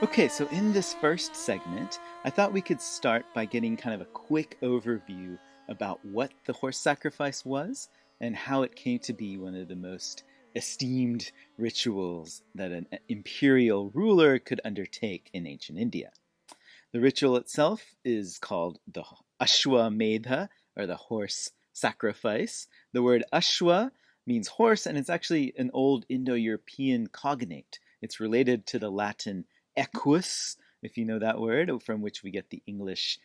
Okay, so in this first segment, I thought we could start by getting kind of a quick overview about what the horse sacrifice was and how it came to be one of the most esteemed rituals that an imperial ruler could undertake in ancient India. The ritual itself is called the Ashwamedha, or the horse sacrifice. The word Ashwa means horse, and it's actually an old Indo-European cognate. It's related to the Latin equus, if you know that word, from which we get the English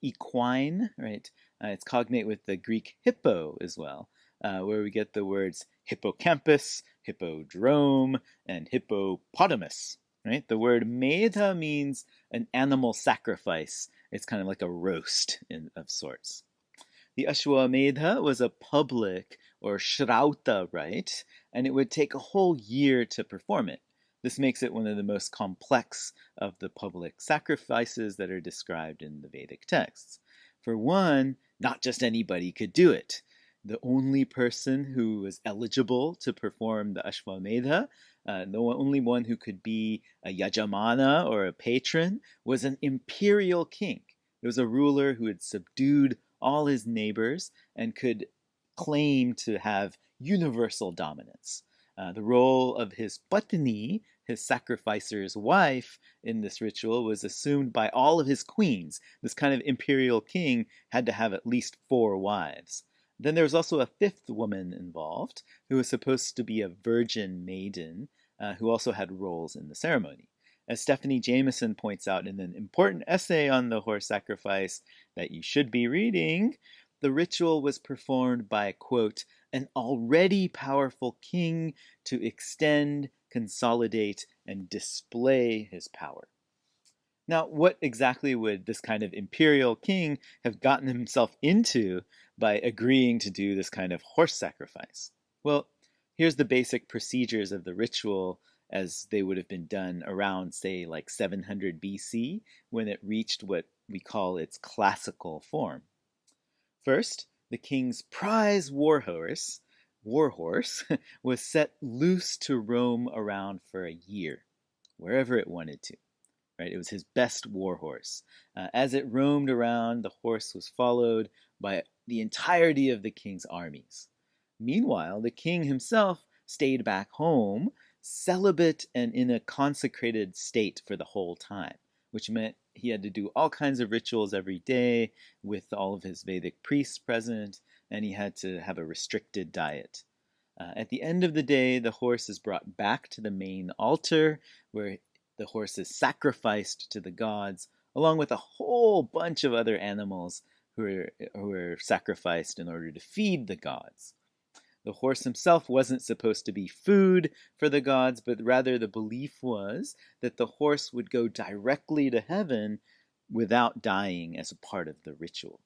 equine, right? It's cognate with the Greek hippo as well, where we get the words hippocampus, hippodrome, and hippopotamus, right? The word medha means an animal sacrifice. It's kind of like a roast of sorts. The Ashwamedha was a public or Shrauta rite, and it would take a whole year to perform it. This makes it one of the most complex of the public sacrifices that are described in the Vedic texts. For one, not just anybody could do it. The only person who was eligible to perform the Ashwamedha, the only one who could be a yajamana or a patron, was an imperial king. It was a ruler who had subdued all his neighbors and could claim to have universal dominance. The role of his patni, his sacrificer's wife, in this ritual was assumed by all of his queens. This kind of imperial king had to have at least 4 wives. Then there was also a fifth woman involved, who was supposed to be a virgin maiden, who also had roles in the ceremony. As Stephanie Jameson points out in an important essay on the horse sacrifice that you should be reading, the ritual was performed by, quote, an already powerful king to extend, consolidate, and display his power. Now, what exactly would this kind of imperial king have gotten himself into by agreeing to do this kind of horse sacrifice? Well, here's the basic procedures of the ritual as they would have been done around, say, like 700 BC, when it reached what we call its classical form. First, the king's prize warhorse was set loose to roam around for a year, wherever it wanted to. Right? It was his best warhorse. As it roamed around, the horse was followed by the entirety of the king's armies. Meanwhile, the king himself stayed back home, celibate and in a consecrated state for the whole time, which meant he had to do all kinds of rituals every day with all of his Vedic priests present, and he had to have a restricted diet. At the end of the day, the horse is brought back to the main altar, where the horse is sacrificed to the gods, along with a whole bunch of other animals who were sacrificed in order to feed the gods. The horse himself wasn't supposed to be food for the gods, but rather the belief was that the horse would go directly to heaven without dying as a part of the ritual.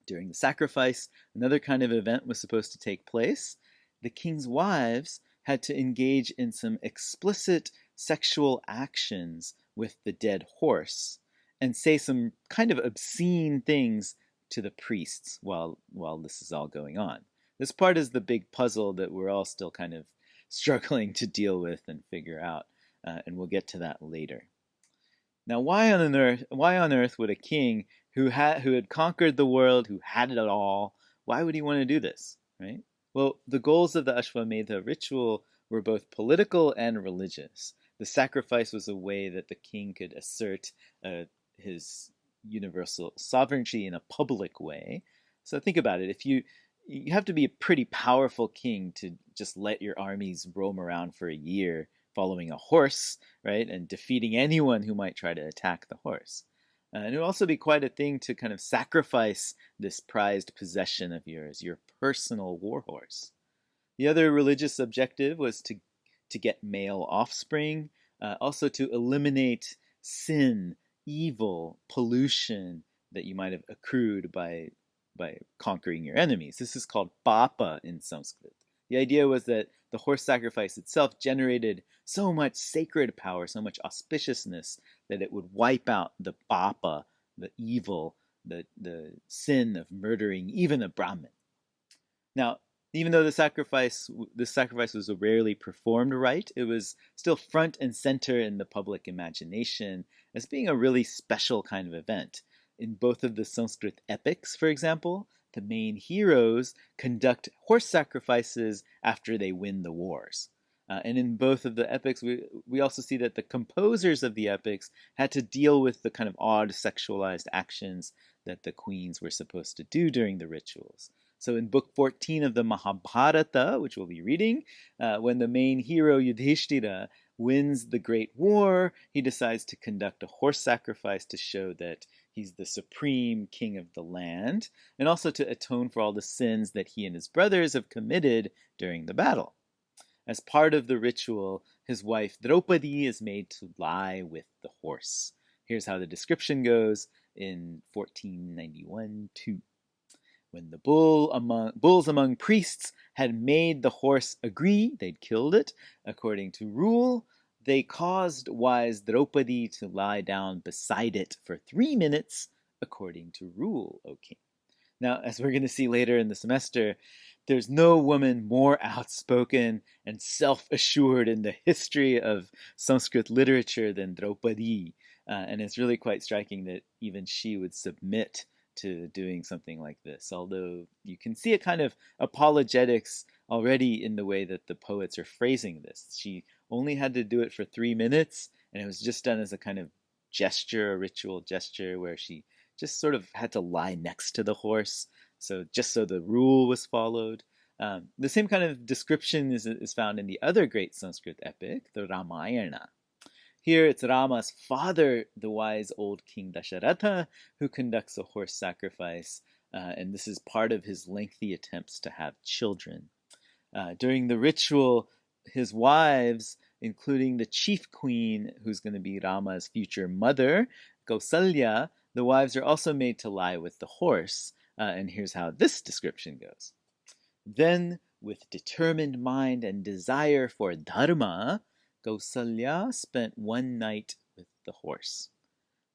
During the sacrifice, another kind of event was supposed to take place. The king's wives had to engage in some explicit sexual actions with the dead horse and say some kind of obscene things to the priests while this is all going on. This part is the big puzzle that we're all still kind of struggling to deal with and figure out, and we'll get to that later. Now, why on earth would a king who had conquered the world, who had it all, why would he want to do this, right? Well, the goals of the Ashwamedha ritual were both political and religious. The sacrifice was a way that the king could assert his universal sovereignty in a public way. So think about it. If you have to be a pretty powerful king to just let your armies roam around for a year following a horse, right, and defeating anyone who might try to attack the horse. And it would also be quite a thing to kind of sacrifice this prized possession of yours, your personal warhorse. The other religious objective was to get male offspring, also to eliminate sin, evil, pollution that you might have accrued by conquering your enemies. This is called papa in Sanskrit. The idea was that the horse sacrifice itself generated so much sacred power, so much auspiciousness, that it would wipe out the papa, the evil, the sin of murdering even a Brahmin. Now, Even though this sacrifice was rarely performed right, it was still front and center in the public imagination as being a really special kind of event. In both of the Sanskrit epics, for example, the main heroes conduct horse sacrifices after they win the wars. And in both of the epics, we also see that the composers of the epics had to deal with the kind of odd sexualized actions that the queens were supposed to do during the rituals. So in book 14 of the Mahabharata, which we'll be reading, when the main hero Yudhishthira wins the Great War, he decides to conduct a horse sacrifice to show that he's the supreme king of the land, and also to atone for all the sins that he and his brothers have committed during the battle. As part of the ritual, his wife Draupadi is made to lie with the horse. Here's how the description goes in 1491-2. When the bulls among priests had made the horse agree, they'd killed it, according to rule, they caused wise Draupadi to lie down beside it for 3 minutes, according to rule, O king. Now, as we're going to see later in the semester, there's no woman more outspoken and self-assured in the history of Sanskrit literature than Draupadi. And it's really quite striking that even she would submit to doing something like this, although you can see a kind of apologetics already in the way that the poets are phrasing this. She only had to do it for 3 minutes, and it was just done as a kind of gesture, a ritual gesture, where she just sort of had to lie next to the horse, so just so the rule was followed. The same kind of description is found in the other great Sanskrit epic, the Ramayana. Here it's Rama's father, the wise old King Dasharatha, who conducts a horse sacrifice, and this is part of his lengthy attempts to have children. During the ritual, his wives, including the chief queen, who's going to be Rama's future mother, Kausalya, the wives are also made to lie with the horse, and here's how this description goes. Then, with determined mind and desire for dharma, Kausalya spent one night with the horse.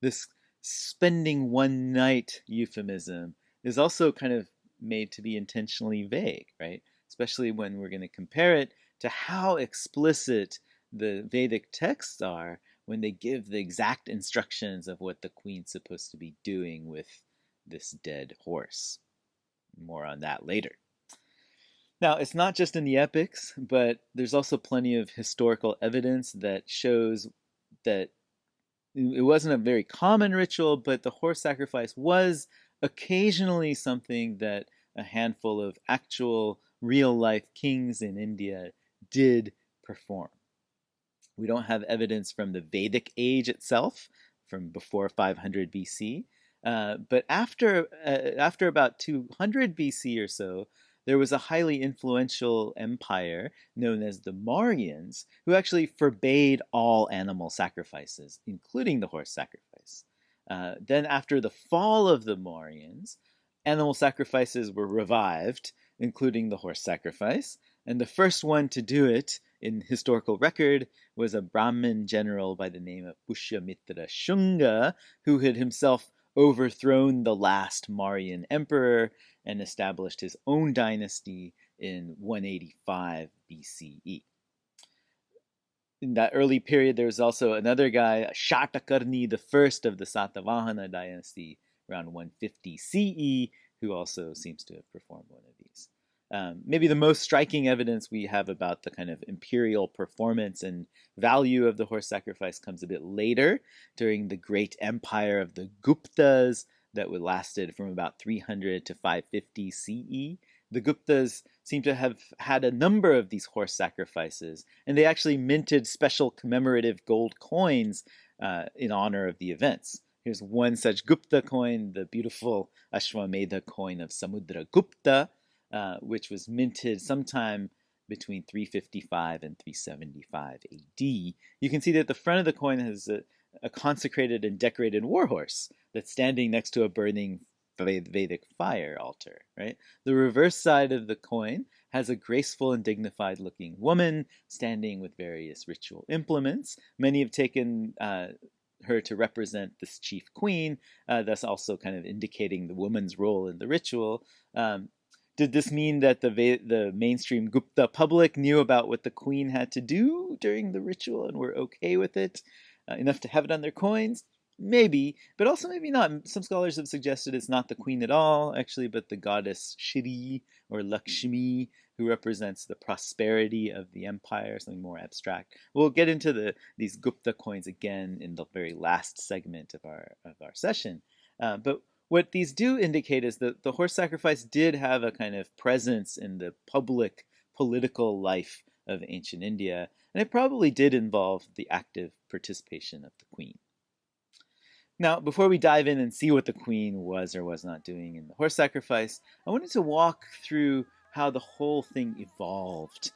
This spending one night euphemism is also kind of made to be intentionally vague, right? Especially when we're going to compare it to how explicit the Vedic texts are when they give the exact instructions of what the queen's supposed to be doing with this dead horse. More on that later. Now, it's not just in the epics, but there's also plenty of historical evidence that shows that it wasn't a very common ritual, but the horse sacrifice was occasionally something that a handful of actual real-life kings in India did perform. We don't have evidence from the Vedic age itself, from before 500 BC, but after about 200 BC or so, there was a highly influential empire known as the Mauryans, who actually forbade all animal sacrifices, including the horse sacrifice. Then after the fall of the Mauryans, animal sacrifices were revived, including the horse sacrifice, and the first one to do it in historical record was a Brahmin general by the name of Pushyamitra Shunga, who had himself overthrown the last Mauryan emperor and established his own dynasty in 185 BCE. In that early period, there was also another guy, Shatakarni I of the Satavahana dynasty, around 150 CE, who also seems to have performed one of these. Maybe the most striking evidence we have about the kind of imperial performance and value of the horse sacrifice comes a bit later, during the great empire of the Guptas that lasted from about 300 to 550 CE. The Guptas seem to have had a number of these horse sacrifices, and they actually minted special commemorative gold coins in honor of the events. Here's one such Gupta coin, the beautiful Ashwamedha coin of Samudragupta, which was minted sometime between 355 and 375 AD. You can see that the front of the coin has a consecrated and decorated warhorse that's standing next to a burning Vedic fire altar, right? The reverse side of the coin has a graceful and dignified looking woman standing with various ritual implements. Many have taken her to represent this chief queen, thus also kind of indicating the woman's role in the ritual. Did this mean that the mainstream Gupta public knew about what the queen had to do during the ritual and were okay with it, enough to have it on their coins? Maybe, but also maybe not. Some scholars have suggested it's not the queen at all, actually, but the goddess Shri or Lakshmi, who represents the prosperity of the empire, something more abstract. We'll get into these Gupta coins again in the very last segment of our session. But what these do indicate is that the horse sacrifice did have a kind of presence in the public political life of ancient India, and it probably did involve the active participation of the queen. Now, before we dive in and see what the queen was or was not doing in the horse sacrifice, I wanted to walk through how the whole thing evolved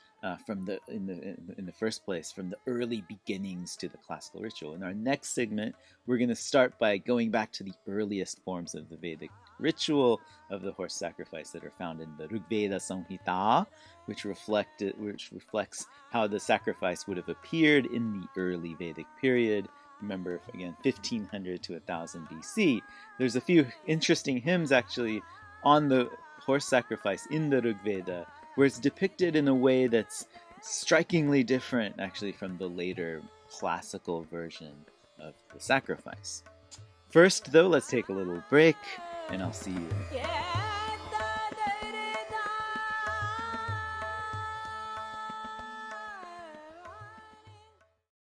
in the first place, from the early beginnings to the classical ritual. In our next segment, we're going to start by going back to the earliest forms of the Vedic ritual of the horse sacrifice that are found in the Rigveda Samhita, which reflects how the sacrifice would have appeared in the early Vedic period. Remember, again, 1500 to 1000 BC. There's a few interesting hymns actually on the horse sacrifice in the Rigveda, where it's depicted in a way that's strikingly different actually from the later classical version of the sacrifice. First, though, let's take a little break, and I'll see you. Yeah.